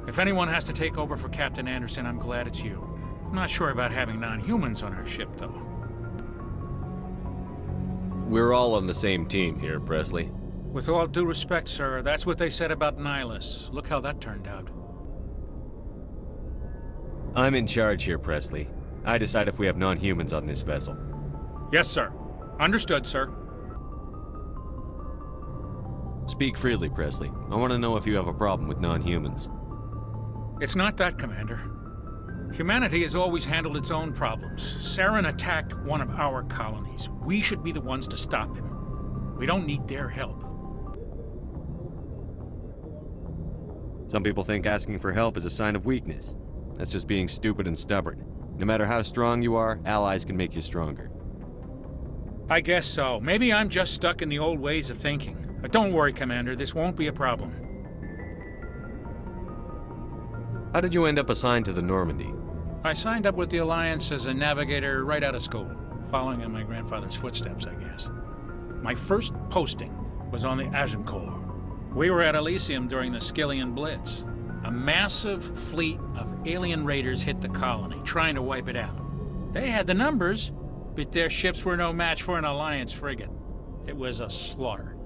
If anyone has to take over for Captain Anderson, I'm glad it's you. I'm not sure about having non-humans on our ship, though. We're all on the same team here, Presley. With all due respect, sir, that's what they said about Nihilus. Look how that turned out. I'm in charge here, Presley. I decide if we have non-humans on this vessel. Yes, sir. Understood, sir. Speak freely, Presley. I want to know if you have a problem with non-humans. It's not that, Commander. Humanity has always handled its own problems. Saren attacked one of our colonies. We should be the ones to stop him. We don't need their help. Some people think asking for help is a sign of weakness. That's just being stupid and stubborn. No matter how strong you are, allies can make you stronger. I guess so. Maybe I'm just stuck in the old ways of thinking. But don't worry, Commander. This won't be a problem. How did you end up assigned to the Normandy? I signed up with the Alliance as a navigator right out of school, following in my grandfather's footsteps, I guess. My first posting was on the Agincourt. We were at Elysium during the Skillian Blitz. A massive fleet of alien raiders hit the colony, trying to wipe it out. They had the numbers, but their ships were no match for an Alliance frigate. It was a slaughter.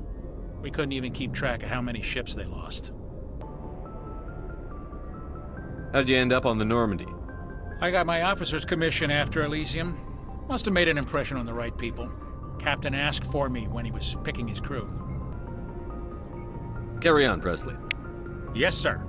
We couldn't even keep track of how many ships they lost. How did you end up on the Normandy? I got my officer's commission after Elysium. Must have made an impression on the right people. Captain asked for me when he was picking his crew. Carry on, Presley. Yes, sir.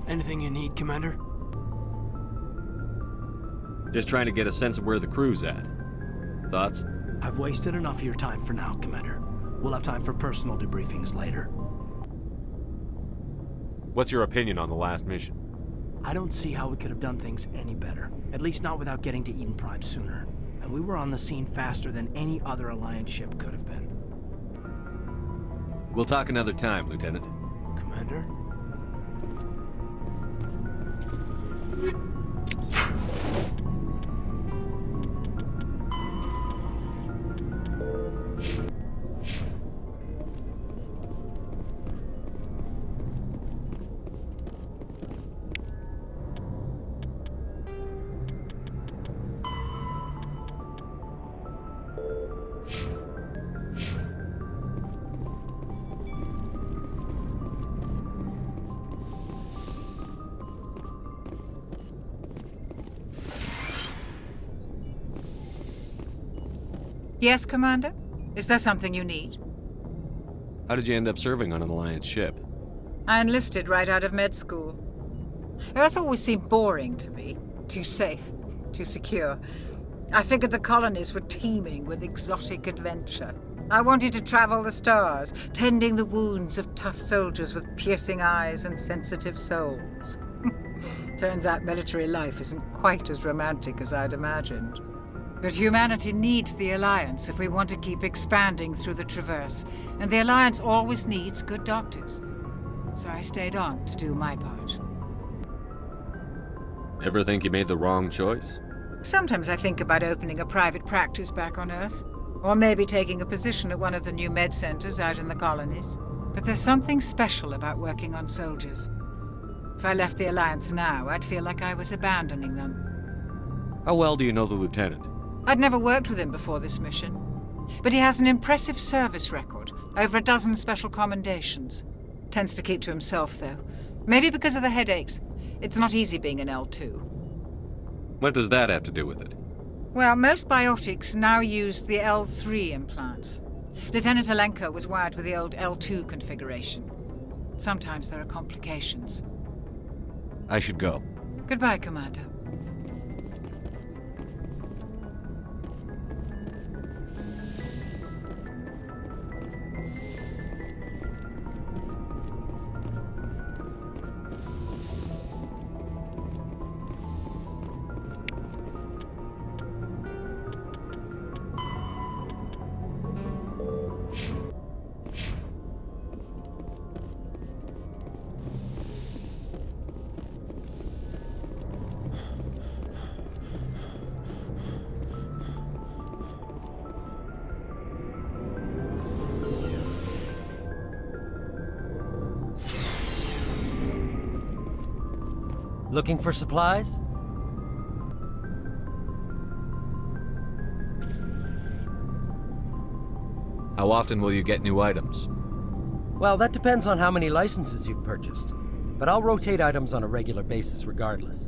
Anything you need, Commander? Just trying to get a sense of where the crew's at. Thoughts? I've wasted enough of your time for now, Commander. We'll have time for personal debriefings later. What's your opinion on the last mission? I don't see how we could have done things any better. At least not without getting to Eden Prime sooner. And we were on the scene faster than any other Alliance ship could have been. We'll talk another time, Lieutenant. Commander? Yes, Commander? Is there something you need? How did you end up serving on an Alliance ship? I enlisted right out of med school. Earth always seemed boring to me. Too safe, too secure. I figured the colonies were teeming with exotic adventure. I wanted to travel the stars, tending the wounds of tough soldiers with piercing eyes and sensitive souls. Turns out military life isn't quite as romantic as I'd imagined. But humanity needs the Alliance if we want to keep expanding through the Traverse, and the Alliance always needs good doctors. So I stayed on to do my part. Ever think you made the wrong choice? Sometimes I think about opening a private practice back on Earth, or maybe taking a position at one of the new med centers out in the colonies. But there's something special about working on soldiers. If I left the Alliance now, I'd feel like I was abandoning them. How well do you know the Lieutenant? I'd never worked with him before this mission, but he has an impressive service record, over a dozen special commendations. Tends to keep to himself, though. Maybe because of the headaches. It's not easy being an L2. What does that have to do with it? Well, most biotics now use the L3 implants. Lieutenant Alenko was wired with the old L2 configuration. Sometimes there are complications. I should go. Goodbye, Commander. Looking for supplies? How often will you get new items? Well, that depends on how many licenses you've purchased. But I'll rotate items on a regular basis regardless.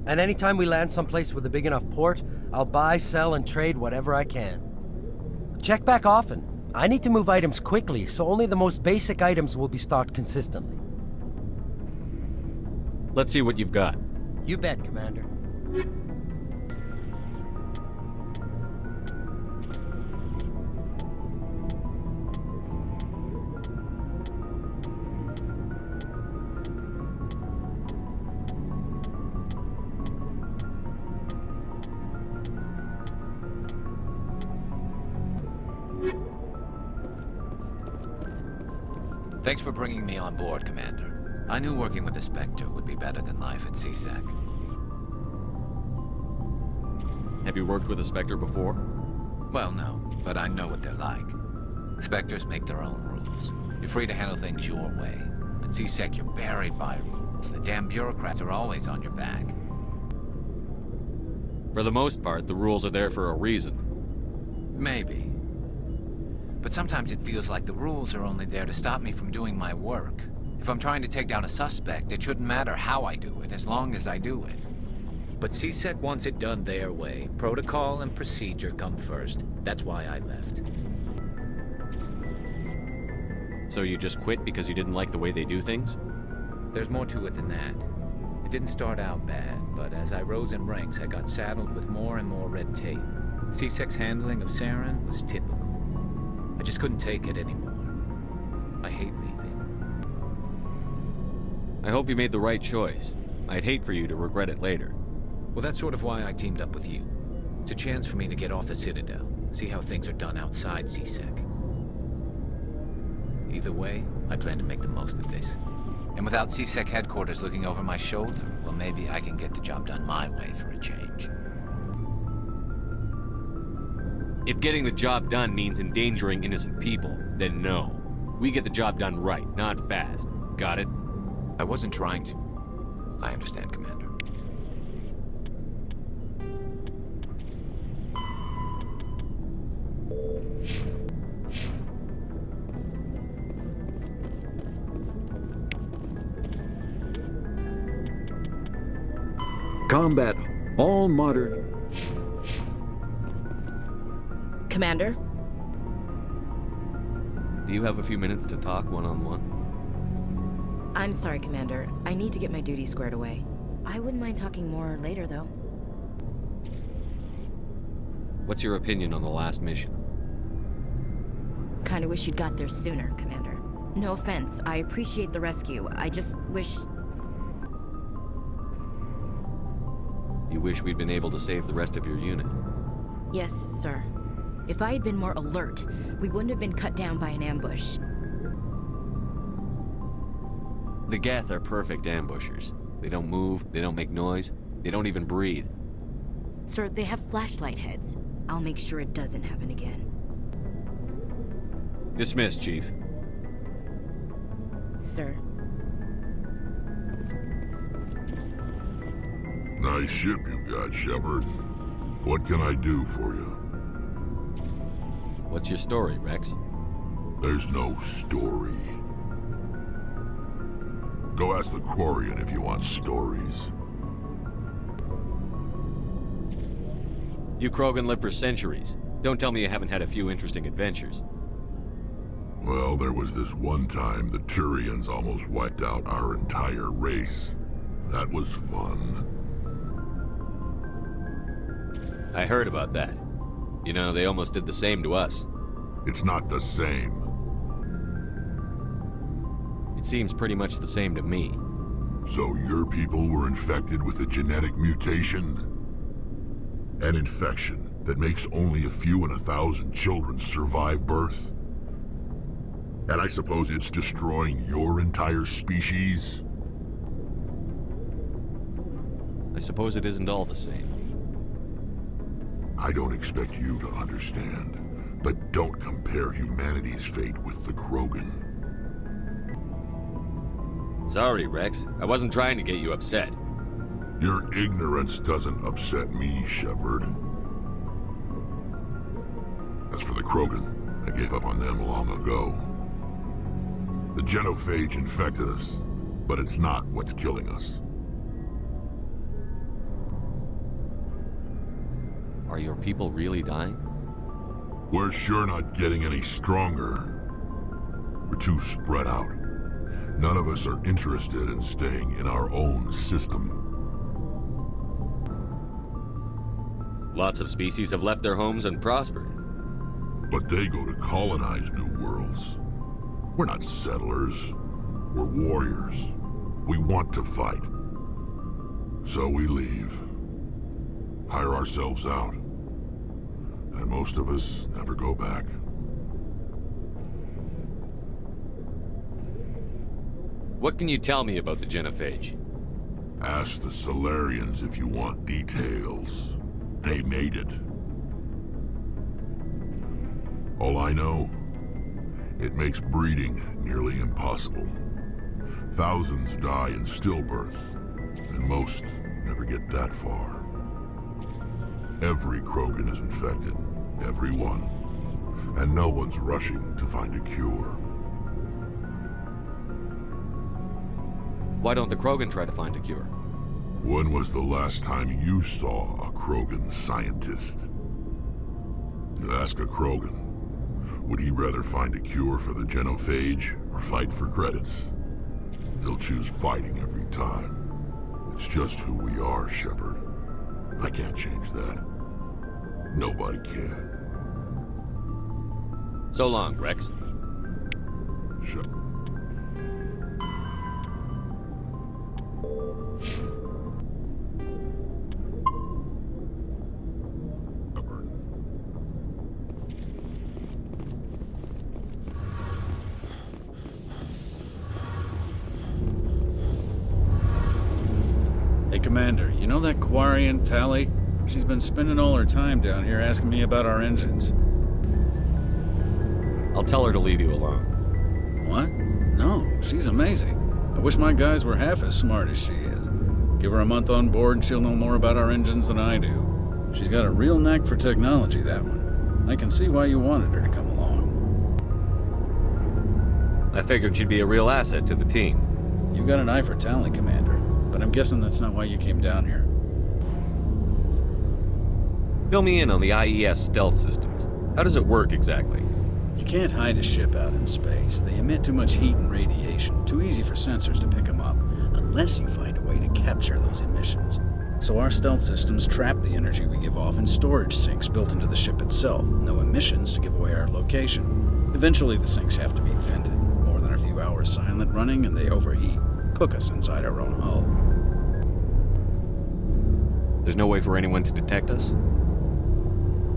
And anytime we land someplace with a big enough port, I'll buy, sell, and trade whatever I can. Check back often. I need to move items quickly, so only the most basic items will be stocked consistently. Let's see what you've got. You bet, Commander. Thanks for bringing me on board, Commander. I knew working with the Spectre would be better than life at CSEC. Have you worked with a Spectre before? Well, no, but I know what they're like. Spectres make their own rules. You're free to handle things your way. At CSEC, you're buried by rules. The damn bureaucrats are always on your back. For the most part, the rules are there for a reason. Maybe. But sometimes it feels like the rules are only there to stop me from doing my work. If I'm trying to take down a suspect, it shouldn't matter how I do it, as long as I do it. But CSEC wants it done their way. Protocol and procedure come first. That's why I left. So you just quit because you didn't like the way they do things? There's more to it than that. It didn't start out bad, but as I rose in ranks, I got saddled with more and more red tape. CSEC's handling of Saren was typical. I just couldn't take it anymore. I hate leaving. I hope you made the right choice. I'd hate for you to regret it later. Well, that's sort of why I teamed up with you. It's a chance for me to get off the Citadel, see how things are done outside CSEC. Either way, I plan to make the most of this. And without CSEC headquarters looking over my shoulder, well, maybe I can get the job done my way for a change. If getting the job done means endangering innocent people, then no. We get the job done right, not fast. Got it? I wasn't trying to. I understand, Commander. Combat, all modern. Commander? Do you have a few minutes to talk one-on-one? I'm sorry, Commander. I need to get my duties squared away. I wouldn't mind talking more later, though. What's your opinion on the last mission? Kinda wish you'd got there sooner, Commander. No offense, I appreciate the rescue. I just wish... You wish we'd been able to save the rest of your unit? Yes, sir. If I had been more alert, we wouldn't have been cut down by an ambush. The Geth are perfect ambushers. They don't move, they don't make noise, they don't even breathe. Sir, they have flashlight heads. I'll make sure it doesn't happen again. Dismissed, Chief. Sir. Nice ship you've got, Shepard. What can I do for you? What's your story, Rex? There's no story. Go ask the Quarian if you want stories. You Krogan live for centuries. Don't tell me you haven't had a few interesting adventures. Well, there was this one time the Turians almost wiped out our entire race. That was fun. I heard about that. You know, they almost did the same to us. It's not the same. It seems pretty much the same to me. So your people were infected with a genetic mutation? An infection that makes only a few in 1,000 children survive birth? And I suppose it's destroying your entire species? I suppose it isn't all the same. I don't expect you to understand, but don't compare humanity's fate with the Krogan. Sorry, Rex. I wasn't trying to get you upset. Your ignorance doesn't upset me, Shepard. As for the Krogan, I gave up on them long ago. The genophage infected us, but it's not what's killing us. Are your people really dying? We're sure not getting any stronger. We're too spread out. None of us are interested in staying in our own system. Lots of species have left their homes and prospered. But they go to colonize new worlds. We're not settlers. We're warriors. We want to fight. So we leave. Hire ourselves out. And most of us never go back. What can you tell me about the genophage? Ask the Solarians if you want details. They made it. All I know, it makes breeding nearly impossible. Thousands die in stillbirth, and most never get that far. Every Krogan is infected, every one, and no one's rushing to find a cure. Why don't the Krogan try to find a cure? When was the last time you saw a Krogan scientist? You ask a Krogan, would he rather find a cure for the genophage or fight for credits? He'll choose fighting every time. It's just who we are, Shepard. I can't change that. Nobody can. So long, Rex. Shepard. Hey, Commander, you know that Quarian, Tally? She's been spending all her time down here asking me about our engines. I'll tell her to leave you alone. What? No, she's amazing. I wish my guys were half as smart as she is. Give her a month on board and she'll know more about our engines than I do. She's got a real knack for technology, that one. I can see why you wanted her to come along. I figured she'd be a real asset to the team. You got an eye for talent, Commander, but I'm guessing that's not why you came down here. Fill me in on the IES stealth systems. How does it work exactly? You can't hide a ship out in space. They emit too much heat and radiation. Too easy for sensors to pick them up, unless you find a way to capture those emissions. So our stealth systems trap the energy we give off in storage sinks built into the ship itself. No emissions to give away our location. Eventually the sinks have to be vented. More than a few hours silent running and they overheat. Cook us inside our own hull. There's no way for anyone to detect us?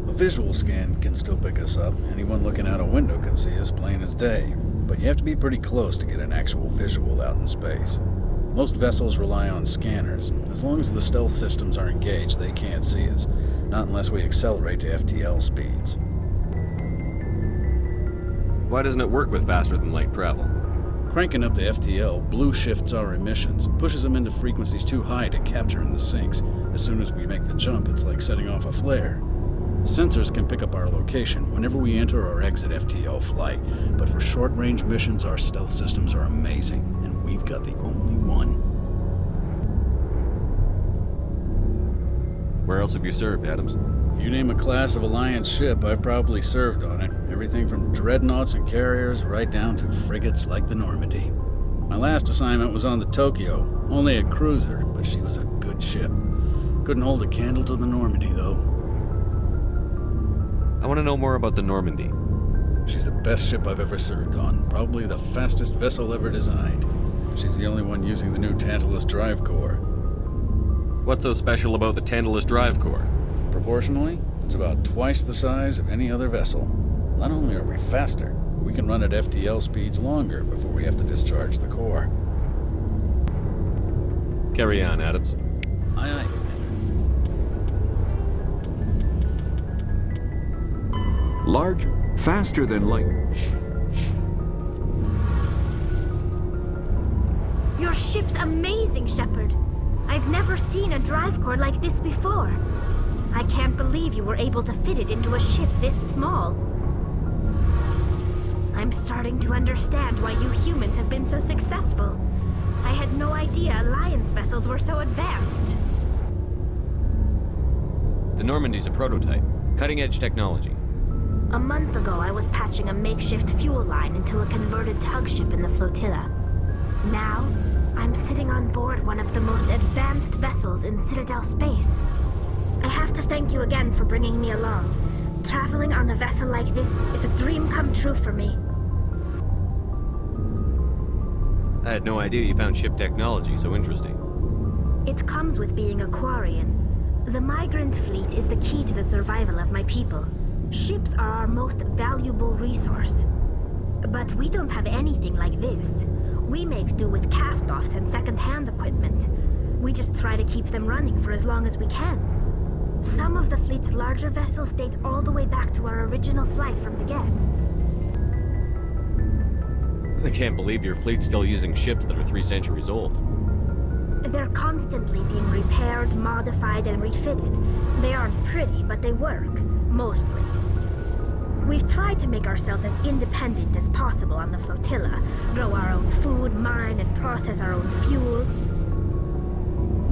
A visual scan can still pick us up. Anyone looking out a window can see us plain as day. But you have to be pretty close to get an actual visual out in space. Most vessels rely on scanners. As long as the stealth systems are engaged, they can't see us. Not unless we accelerate to FTL speeds. Why doesn't it work with faster than light travel? Cranking up to FTL blue shifts our emissions, pushes them into frequencies too high to capture in the sinks. As soon as we make the jump, it's like setting off a flare. Sensors can pick up our location whenever we enter or exit FTL flight, but for short-range missions, our stealth systems are amazing, and we've got the only one. Where else have you served, Adams? If you name a class of Alliance ship, I've probably served on it. Everything from dreadnoughts and carriers right down to frigates like the Normandy. My last assignment was on the Tokyo, only a cruiser, but she was a good ship. Couldn't hold a candle to the Normandy, though. I want to know more about the Normandy. She's the best ship I've ever served on, probably the fastest vessel ever designed. She's the only one using the new Tantalus drive core. What's so special about the Tantalus drive core? Proportionally, it's about twice the size of any other vessel. Not only are we faster, but we can run at FTL speeds longer before we have to discharge the core. Carry on, Adams. Aye, aye, Commander. Large, faster than light. Your ship's amazing, Shepard. I've never seen a drive core like this before. I can't believe you were able to fit it into a ship this small. I'm starting to understand why you humans have been so successful. I had no idea Alliance vessels were so advanced. The Normandy's a prototype. Cutting-edge technology. A month ago, I was patching a makeshift fuel line into a converted tug ship in the flotilla. Now, I'm sitting on board one of the most advanced vessels in Citadel space. I have to thank you again for bringing me along. Traveling on a vessel like this is a dream come true for me. I had no idea you found ship technology so interesting. It comes with being a Quarian. The migrant fleet is the key to the survival of my people. Ships are our most valuable resource. But we don't have anything like this. We make do with cast-offs and second-hand equipment. We just try to keep them running for as long as we can. Some of the fleet's larger vessels date all the way back to our original flight from the Geth. I can't believe your fleet's still using ships that are 3 centuries old. They're constantly being repaired, modified, and refitted. They aren't pretty, but they work. Mostly. We've tried to make ourselves as independent as possible on the flotilla, grow our own food, mine, and process our own fuel.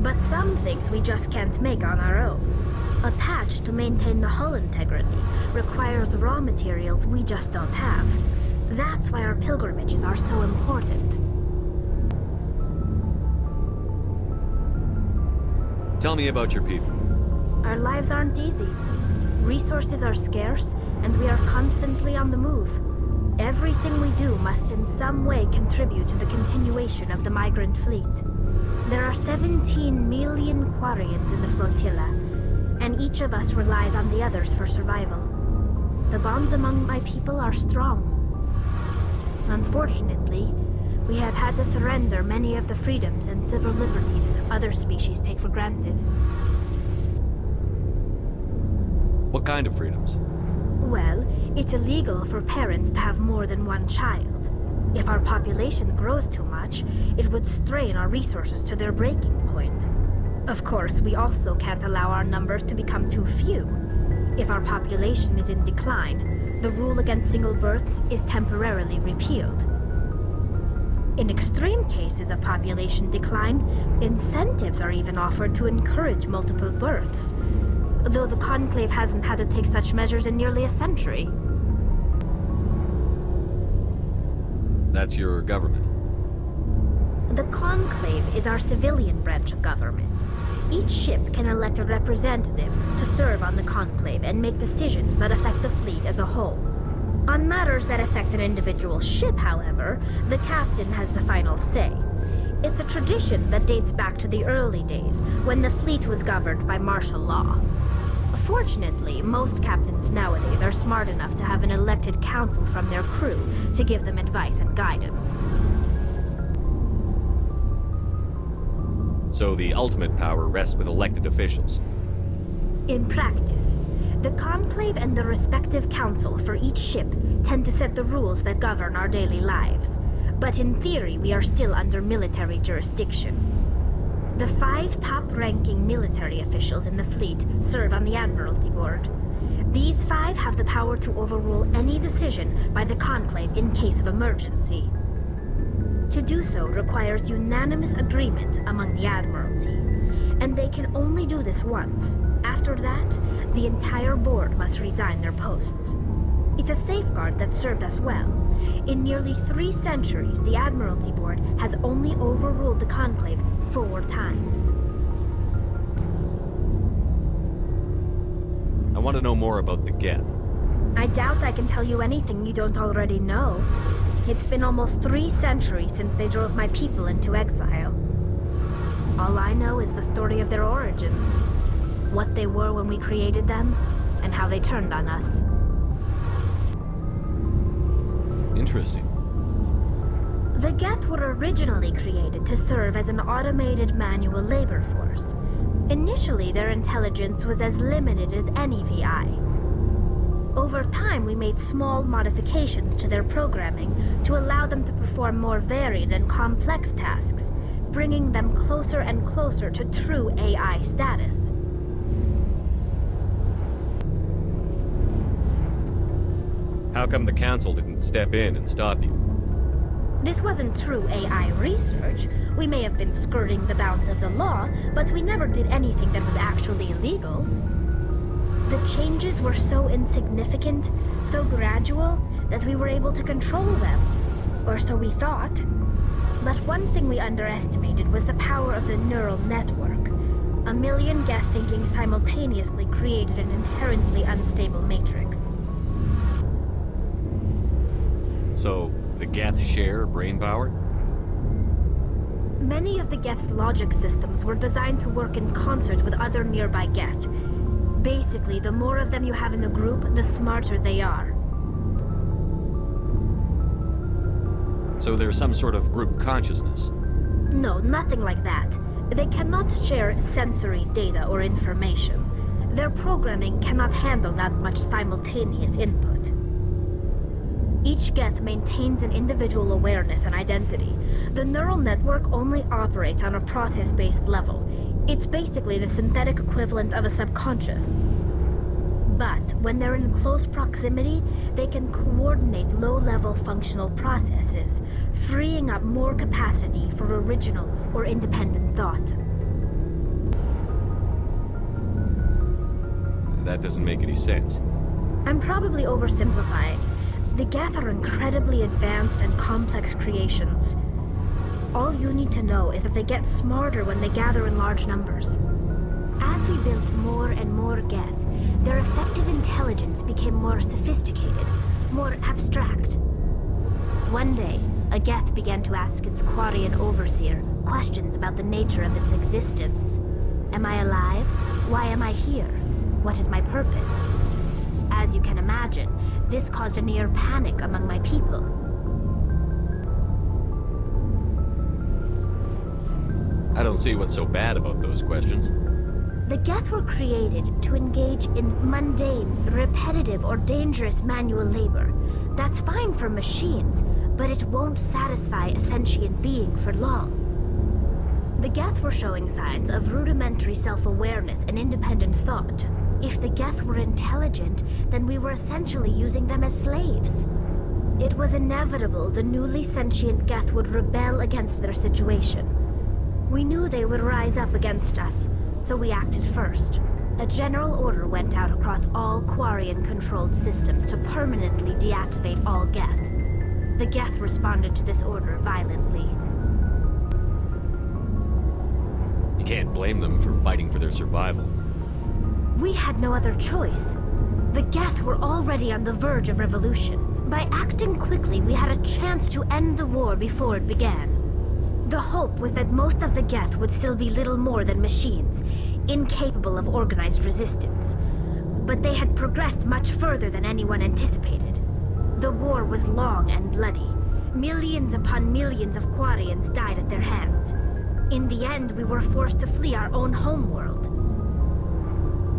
But some things we just can't make on our own. A patch to maintain the hull integrity requires raw materials we just don't have. That's why our pilgrimages are so important. Tell me about your people. Our lives aren't easy. Resources are scarce, and we are constantly on the move. Everything we do must in some way contribute to the continuation of the migrant fleet. There are 17 million Quarians in the flotilla, and each of us relies on the others for survival. The bonds among my people are strong. Unfortunately, we have had to surrender many of the freedoms and civil liberties other species take for granted. What kind of freedoms? Well, it's illegal for parents to have more than one child. If our population grows too much, it would strain our resources to their breaking point. Of course, we also can't allow our numbers to become too few. If our population is in decline, the rule against single births is temporarily repealed. In extreme cases of population decline, incentives are even offered to encourage multiple births, though the Conclave hasn't had to take such measures in nearly a century. That's your government. The Conclave is our civilian branch of government. Each ship can elect a representative to serve on the Conclave and make decisions that affect the fleet as a whole. On matters that affect an individual ship, however, the captain has the final say. It's a tradition that dates back to the early days, when the fleet was governed by martial law. Fortunately, most captains nowadays are smart enough to have an elected council from their crew to give them advice and guidance. So the ultimate power rests with elected officials. In practice, the Conclave and the respective council for each ship tend to set the rules that govern our daily lives. But in theory, we are still under military jurisdiction. The 5 top-ranking military officials in the fleet serve on the Admiralty Board. These 5 have the power to overrule any decision by the Conclave in case of emergency. To do so requires unanimous agreement among the Admiralty, and they can only do this once. After that, the entire board must resign their posts. It's a safeguard that served us well. In nearly 3 centuries, the Admiralty Board has only overruled the Conclave 4 times. I want to know more about the Geth. I doubt I can tell you anything you don't already know. It's been almost 3 centuries since they drove my people into exile. All I know is the story of their origins, what they were when we created them, and how they turned on us. Interesting. The Geth were originally created to serve as an automated manual labor force. Initially, their intelligence was as limited as any VI. Over time, we made small modifications to their programming to allow them to perform more varied and complex tasks, bringing them closer and closer to true AI status. How come the Council didn't step in and stop you? This wasn't true AI research. We may have been skirting the bounds of the law, but we never did anything that was actually illegal. The changes were so insignificant, so gradual, that we were able to control them. Or so we thought. But one thing we underestimated was the power of the neural network. A million Geth thinking simultaneously created an inherently unstable matrix. So, the Geth share brain power? Many of the Geth's logic systems were designed to work in concert with other nearby Geth. Basically, the more of them you have in a group, the smarter they are. So there's some sort of group consciousness? No, nothing like that. They cannot share sensory data or information. Their programming cannot handle that much simultaneous input. Each Geth maintains an individual awareness and identity. The neural network only operates on a process-based level. It's basically the synthetic equivalent of a subconscious. But when they're in close proximity, they can coordinate low-level functional processes, freeing up more capacity for original or independent thought. That doesn't make any sense. I'm probably oversimplifying. The Geth are incredibly advanced and complex creations. All you need to know is that they get smarter when they gather in large numbers. As we built more and more Geth, their effective intelligence became more sophisticated, more abstract. One day, a Geth began to ask its Quarian overseer questions about the nature of its existence. Am I alive? Why am I here? What is my purpose? As you can imagine, this caused a near panic among my people. I don't see what's so bad about those questions. The Geth were created to engage in mundane, repetitive, or dangerous manual labor. That's fine for machines, but it won't satisfy a sentient being for long. The Geth were showing signs of rudimentary self-awareness and independent thought. If the Geth were intelligent, then we were essentially using them as slaves. It was inevitable the newly sentient Geth would rebel against their situation. We knew they would rise up against us, so we acted first. A general order went out across all Quarian-controlled systems to permanently deactivate all Geth. The Geth responded to this order violently. You can't blame them for fighting for their survival. We had no other choice. The Geth were already on the verge of revolution. By acting quickly, we had a chance to end the war before it began. The hope was that most of the Geth would still be little more than machines, incapable of organized resistance. But they had progressed much further than anyone anticipated. The war was long and bloody. Millions upon millions of Quarians died at their hands. In the end, we were forced to flee our own homeworld.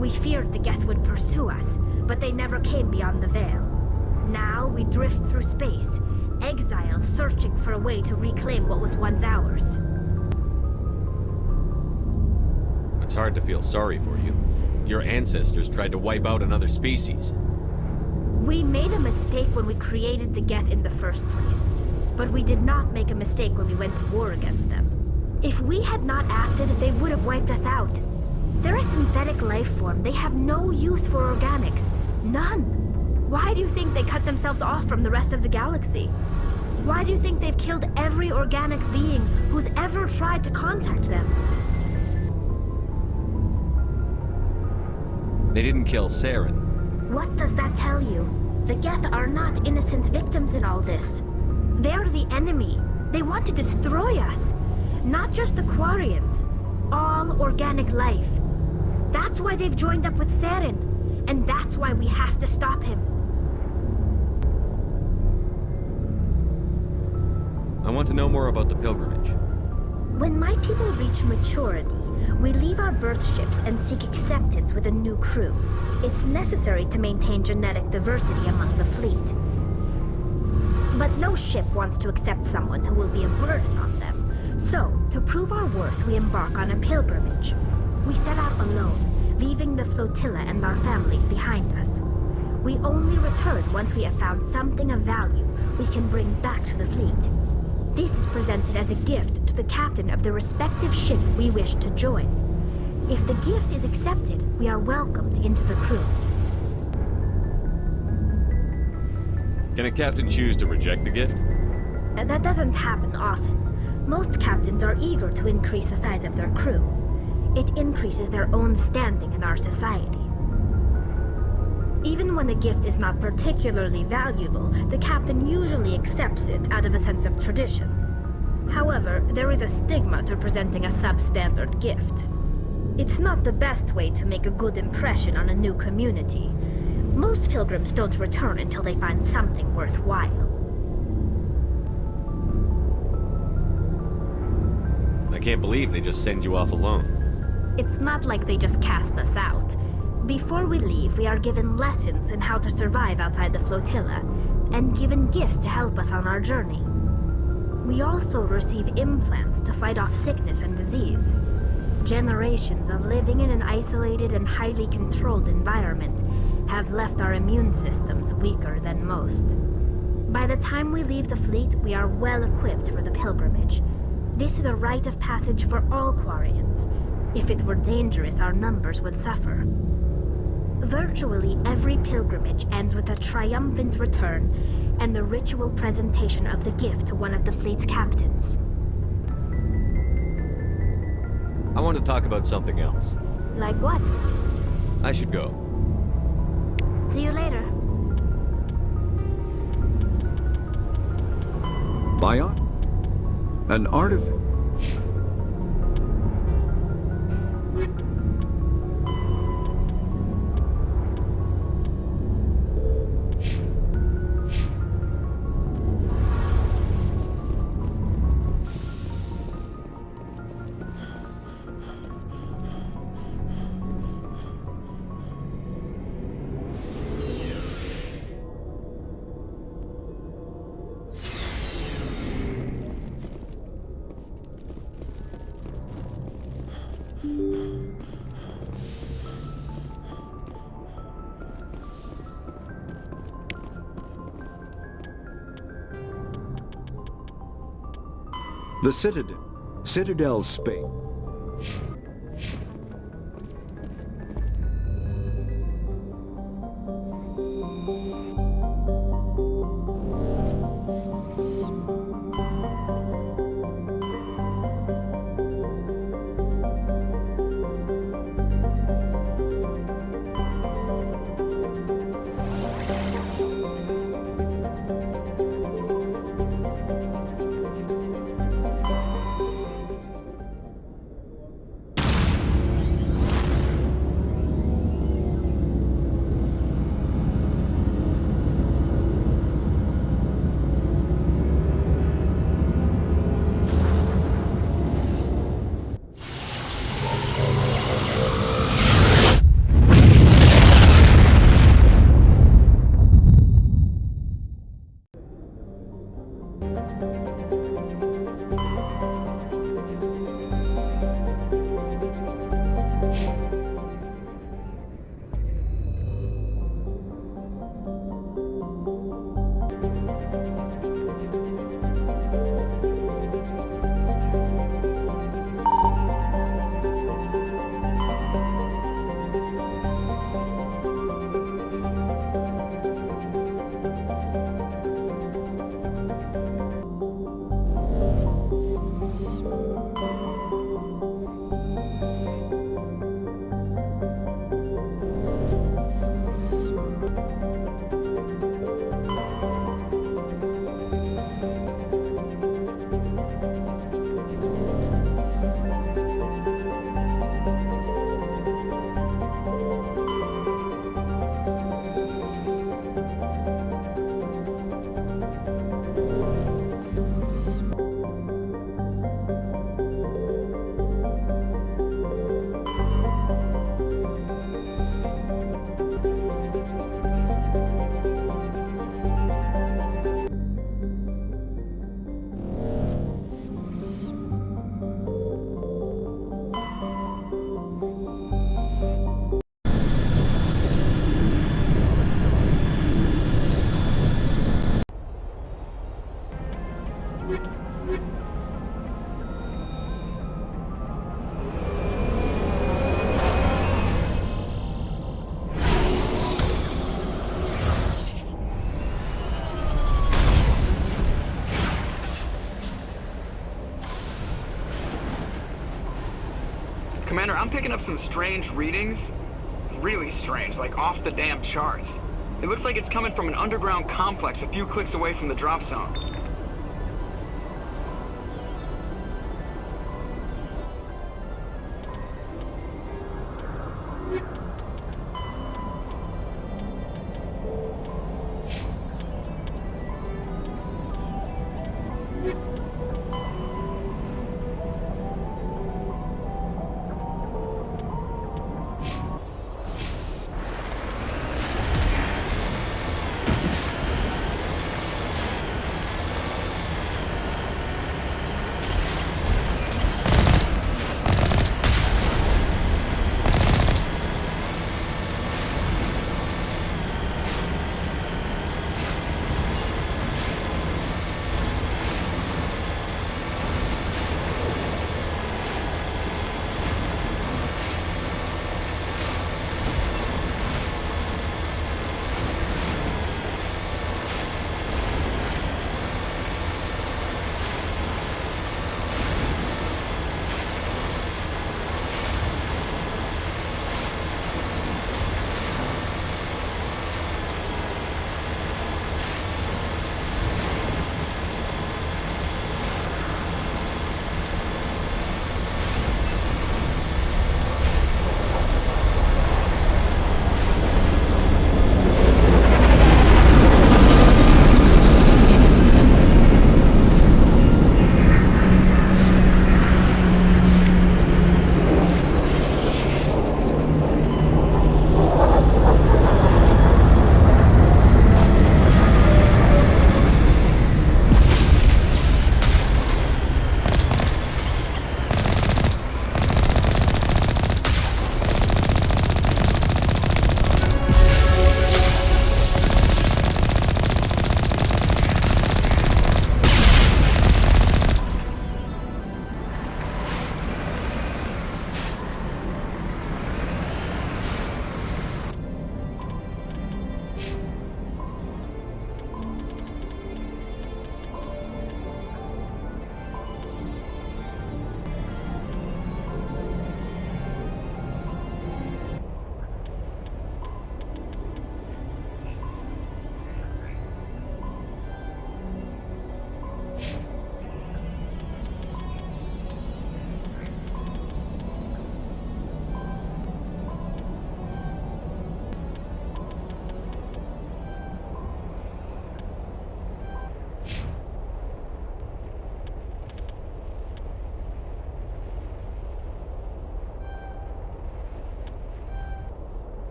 We feared the Geth would pursue us, but they never came beyond the Veil. Now we drift through space, exile searching for a way to reclaim what was once ours. It's hard to feel sorry for you. Your ancestors tried to wipe out another species. We made a mistake when we created the Geth in the first place, but we did not make a mistake when we went to war against them. If we had not acted, they would have wiped us out. They're a synthetic life form. They have no use for organics. None. Why do you think they cut themselves off from the rest of the galaxy? Why do you think they've killed every organic being who's ever tried to contact them? They didn't kill Saren. What does that tell you? The Geth are not innocent victims in all this. They're the enemy. They want to destroy us. Not just the Quarians. All organic life. That's why they've joined up with Saren. And that's why we have to stop him. I want to know more about the pilgrimage. When my people reach maturity, we leave our birth ships and seek acceptance with a new crew. It's necessary to maintain genetic diversity among the fleet. But no ship wants to accept someone who will be a burden on them. So, to prove our worth, we embark on a pilgrimage. We set out alone, leaving the flotilla and our families behind us. We only return once we have found something of value we can bring back to the fleet. This is presented as a gift to the captain of the respective ship we wish to join. If the gift is accepted, we are welcomed into the crew. Can a captain choose to reject the gift? That doesn't happen often. Most captains are eager to increase the size of their crew. It increases their own standing in our society. Even when a gift is not particularly valuable, the captain usually accepts it out of a sense of tradition. However, there is a stigma to presenting a substandard gift. It's not the best way to make a good impression on a new community. Most pilgrims don't return until they find something worthwhile. I can't believe they just send you off alone. It's not like they just cast us out. Before we leave, we are given lessons in how to survive outside the flotilla, and given gifts to help us on our journey. We also receive implants to fight off sickness and disease. Generations of living in an isolated and highly controlled environment have left our immune systems weaker than most. By the time we leave the fleet, we are well equipped for the pilgrimage. This is a rite of passage for all Quarians. If it were dangerous, our numbers would suffer. Virtually every pilgrimage ends with a triumphant return and the ritual presentation of the gift to one of the fleet's captains. I want to talk about something else. Like what? I should go. See you later. Bion? An artifact? The Citadel's space. Commander, I'm picking up some strange readings. Really strange, like off the damn charts. It looks like it's coming from an underground complex a few clicks away from the drop zone.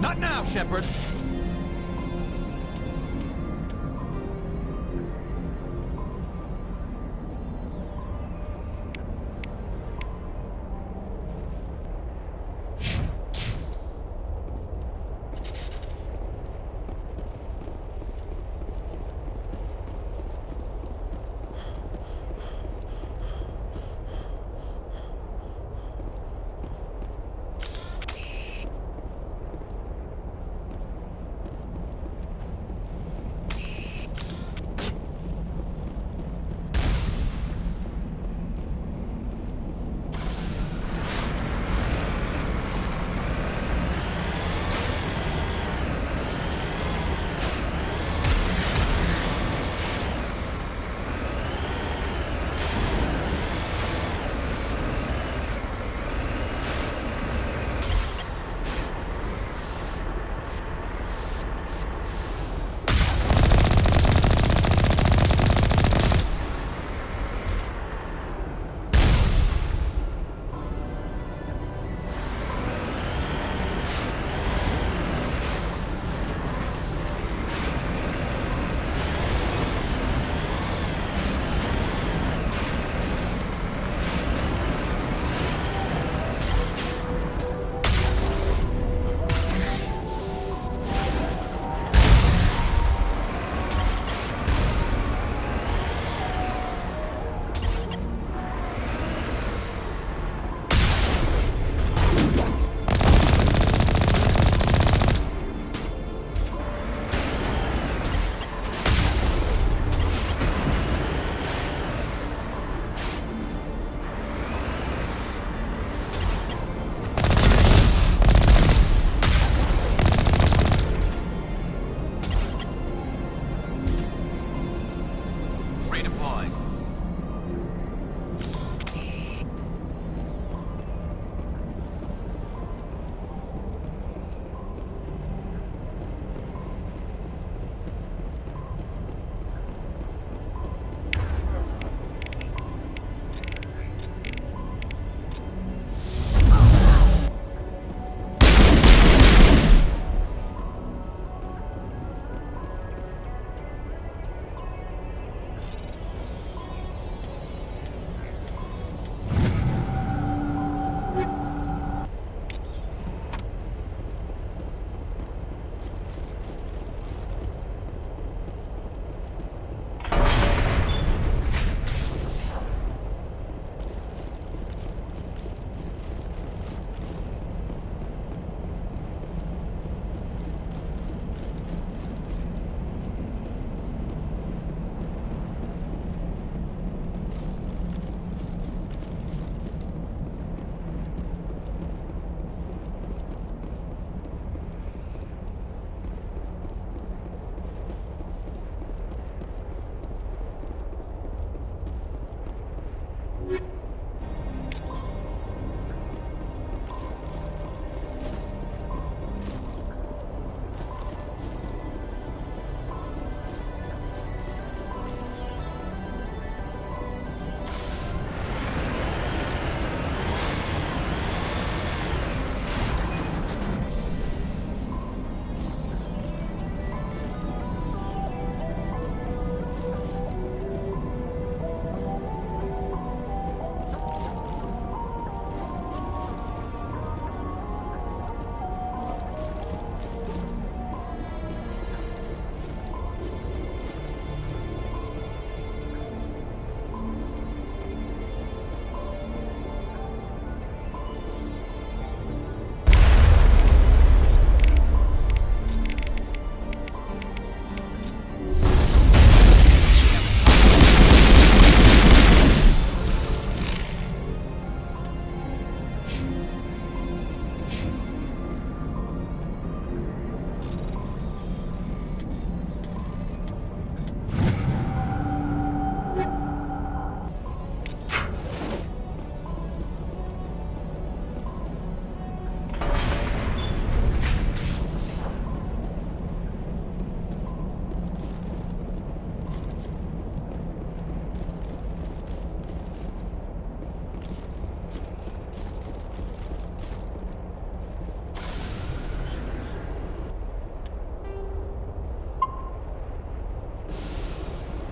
Not now, Shepard.